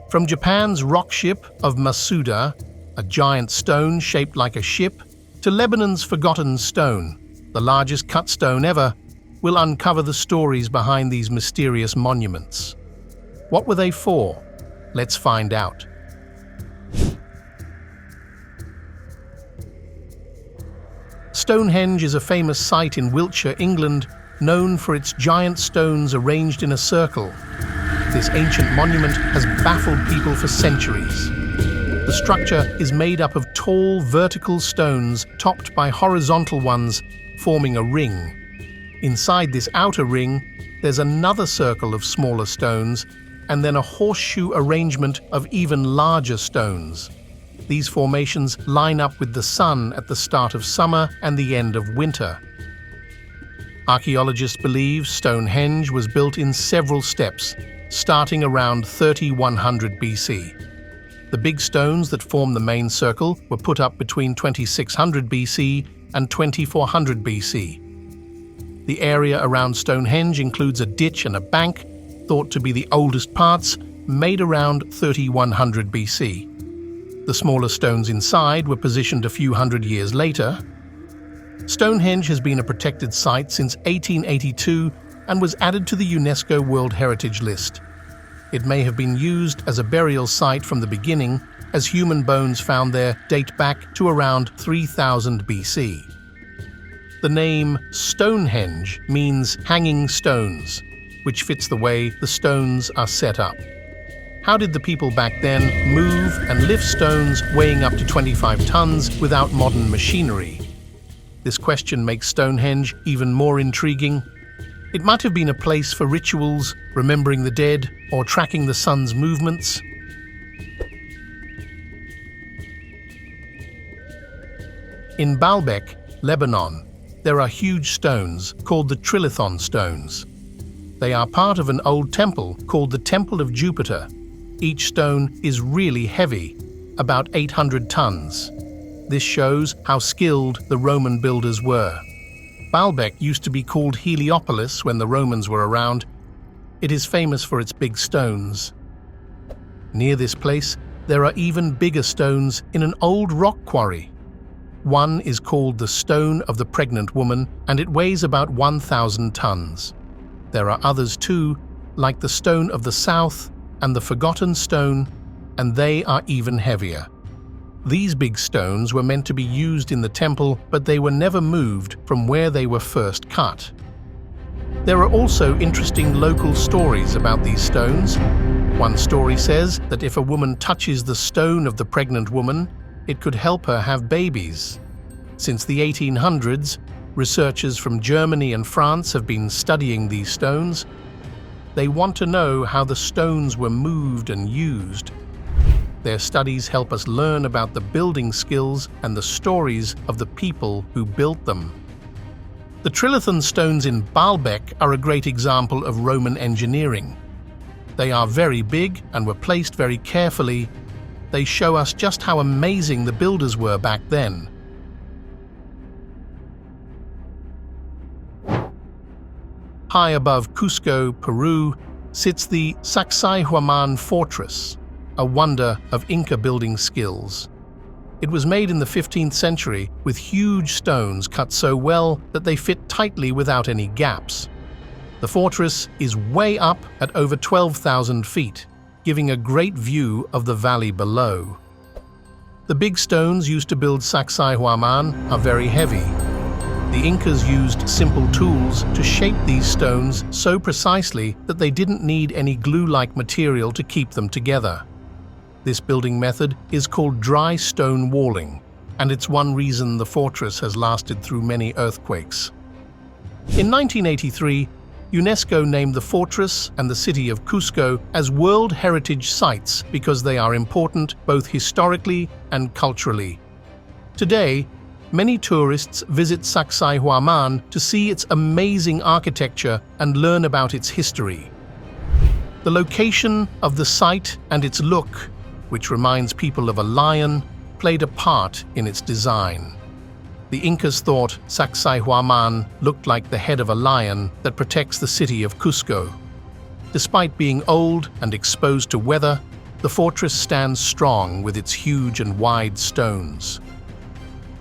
From Japan's rock ship of Masuda, a giant stone shaped like a ship, to Lebanon's Forgotten Stone, the largest cut stone ever, we'll uncover the stories behind these mysterious monuments. What were they for? Let's find out. Stonehenge is a famous site in Wiltshire, England, known for its giant stones arranged in a circle. This ancient monument has baffled people for centuries. The structure is made up of tall, vertical stones topped by horizontal ones, forming a ring. Inside this outer ring, there's another circle of smaller stones, and then a horseshoe arrangement of even larger stones. These formations line up with the sun at the start of summer and the end of winter. Archaeologists believe Stonehenge was built in several steps, starting around 3100 BC. The big stones that form the main circle were put up between 2600 BC and 2400 BC. The area around Stonehenge includes a ditch and a bank, thought to be the oldest parts, made around 3100 BC. The smaller stones inside were positioned a few hundred years later. Stonehenge has been a protected site since 1882 and was added to the UNESCO World Heritage List. It may have been used as a burial site from the beginning, as human bones found there date back to around 3000 BC. The name Stonehenge means hanging stones, which fits the way the stones are set up. How did the people back then move and lift stones weighing up to 25 tons without modern machinery? This question makes Stonehenge even more intriguing. It might have been a place for rituals, remembering the dead, or tracking the sun's movements. In Baalbek, Lebanon, there are huge stones called the Trilithon stones. They are part of an old temple called the Temple of Jupiter. Each stone is really heavy, about 800 tons. This shows how skilled the Roman builders were. Baalbek used to be called Heliopolis when the Romans were around. It is famous for its big stones. Near this place, there are even bigger stones in an old rock quarry. One is called the Stone of the Pregnant Woman, and it weighs about 1,000 tons. There are others too, like the Stone of the South and the Forgotten Stone, and they are even heavier. These big stones were meant to be used in the temple, but they were never moved from where they were first cut. There are also interesting local stories about these stones. One story says that if a woman touches the stone of the pregnant woman, it could help her have babies. Since the 1800s, researchers from Germany and France have been studying these stones. They want to know how the stones were moved and used. Their studies help us learn about the building skills and the stories of the people who built them. The Trilithon stones in Baalbek are a great example of Roman engineering. They are very big and were placed very carefully. They show us just how amazing the builders were back then. High above Cusco, Peru, sits the Cusco Fortress, a wonder of Inca building skills. It was made in the 15th century with huge stones cut so well that they fit tightly without any gaps. The fortress is way up at over 12,000 feet, giving a great view of the valley below. The big stones used to build Cusco are very heavy. The Incas used simple tools to shape these stones so precisely that they didn't need any glue-like material to keep them together. This building method is called dry stone walling, and it's one reason the fortress has lasted through many earthquakes. In 1983, UNESCO named the fortress and the city of Cusco as World Heritage Sites because they are important both historically and culturally. Today, many tourists visit Cusco to see its amazing architecture and learn about its history. The location of the site and its look, which reminds people of a lion, played a part in its design. The Incas thought Cusco looked like the head of a lion that protects the city of Cusco. Despite being old and exposed to weather, The fortress stands strong with its huge and wide stones.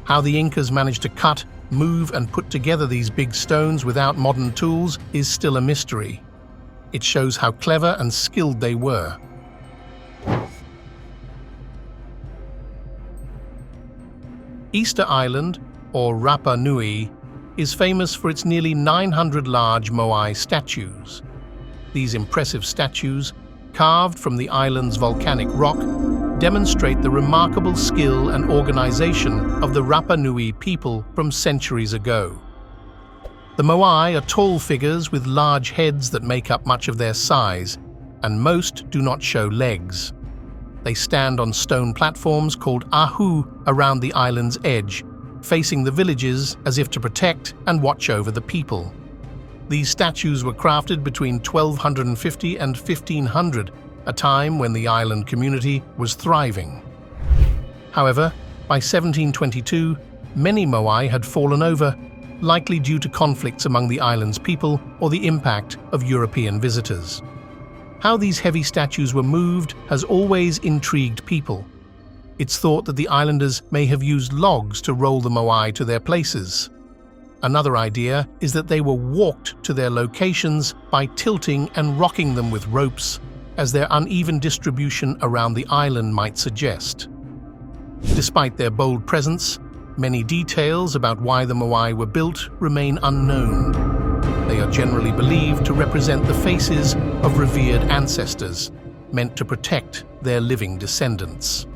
How the Incas managed to cut, move, and put together these big stones without modern tools is still a mystery. It shows how clever and skilled they were. Easter Island, or Rapa Nui, is famous for its nearly 900 large moai statues. These impressive statues, carved from the island's volcanic rock, demonstrate the remarkable skill and organization of the Rapa Nui people from centuries ago. The moai are tall figures with large heads that make up much of their size, and most do not show legs. They stand on stone platforms called ahu around the island's edge, facing the villages as if to protect and watch over the people. These statues were crafted between 1250 and 1500, a time when the island community was thriving. However, by 1722, many moai had fallen over, likely due to conflicts among the island's people or the impact of European visitors. How these heavy statues were moved has always intrigued people. It's thought that the islanders may have used logs to roll the moai to their places. Another idea is that they were walked to their locations by tilting and rocking them with ropes, as their uneven distribution around the island might suggest. Despite their bold presence, many details about why the moai were built remain unknown. They are generally believed to represent the faces of revered ancestors, meant to protect their living descendants.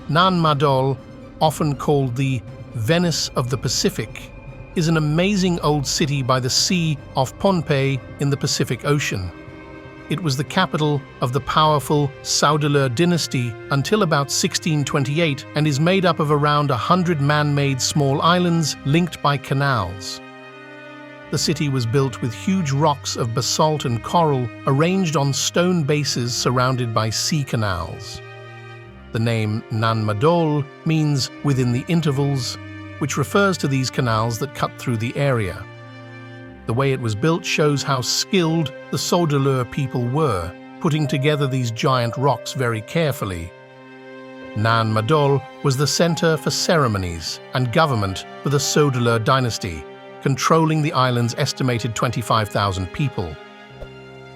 Nanmadol, often called the Venice of the Pacific, is an amazing old city by the sea off Pohnpei in the Pacific Ocean. It was the capital of the powerful Saudeleur dynasty until about 1628 and is made up of around 100 man-made small islands linked by canals. The city was built with huge rocks of basalt and coral arranged on stone bases surrounded by sea canals. The name Nanmadol means within the intervals, which refers to these canals that cut through the area. The way it was built shows how skilled the Saudeleur people were, putting together these giant rocks very carefully. Nanmadol was the center for ceremonies and government for the Saudeleur dynasty, controlling the island's estimated 25,000 people.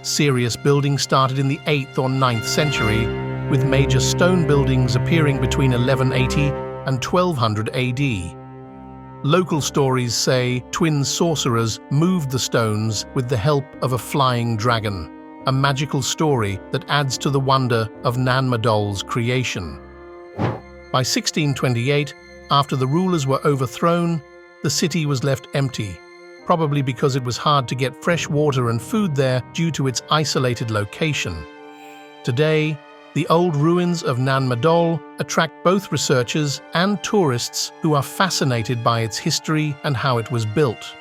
Serious building started in the 8th or 9th century, with major stone buildings appearing between 1180 and 1200 AD. Local stories say twin sorcerers moved the stones with the help of a flying dragon, a magical story that adds to the wonder of Nanmadol's creation. By 1628, after the rulers were overthrown, the city was left empty, probably because it was hard to get fresh water and food there due to its isolated location. Today, the old ruins of Nanmadol attract both researchers and tourists who are fascinated by its history and how it was built.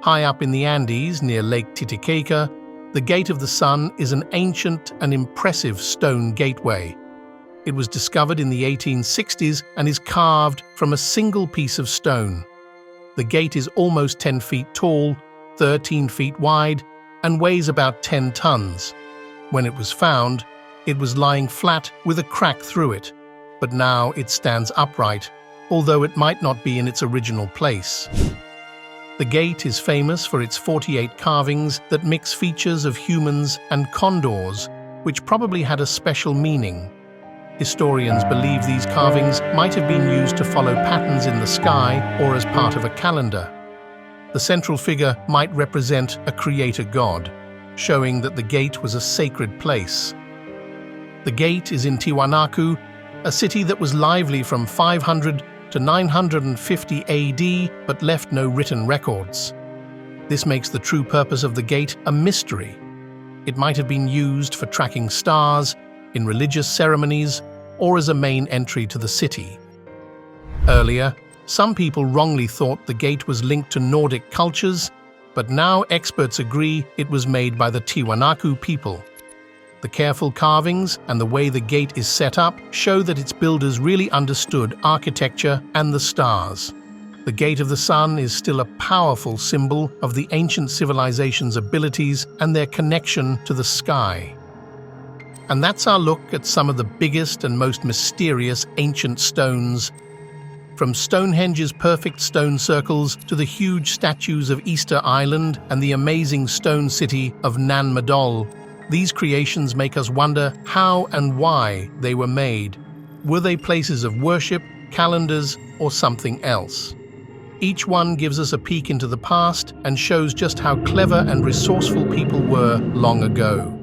High up in the Andes, near Lake Titicaca, the Gate of the Sun is an ancient and impressive stone gateway. It was discovered in the 1860s and is carved from a single piece of stone. The gate is almost 10 feet tall, 13 feet wide, and weighs about 10 tons. When it was found, it was lying flat with a crack through it, but now it stands upright, although it might not be in its original place. The gate is famous for its 48 carvings that mix features of humans and condors, which probably had a special meaning. Historians believe these carvings might have been used to follow patterns in the sky or as part of a calendar. The central figure might represent a creator god, showing that the gate was a sacred place. The gate is in Tiwanaku, a city that was lively from 500 to 950 AD but left no written records. This makes the true purpose of the gate a mystery. It might have been used for tracking stars, in religious ceremonies, or as a main entry to the city. Earlier, some people wrongly thought the gate was linked to Nordic cultures, but now experts agree it was made by the Tiwanaku people. The careful carvings and the way the gate is set up show that its builders really understood architecture and the stars. The Gate of the Sun is still a powerful symbol of the ancient civilization's abilities and their connection to the sky. And that's our look at some of the biggest and most mysterious ancient stones. From Stonehenge's perfect stone circles to the huge statues of Easter Island and the amazing stone city of Nanmadol, these creations make us wonder how and why they were made. Were they places of worship, calendars, or something else? Each one gives us a peek into the past and shows just how clever and resourceful people were long ago.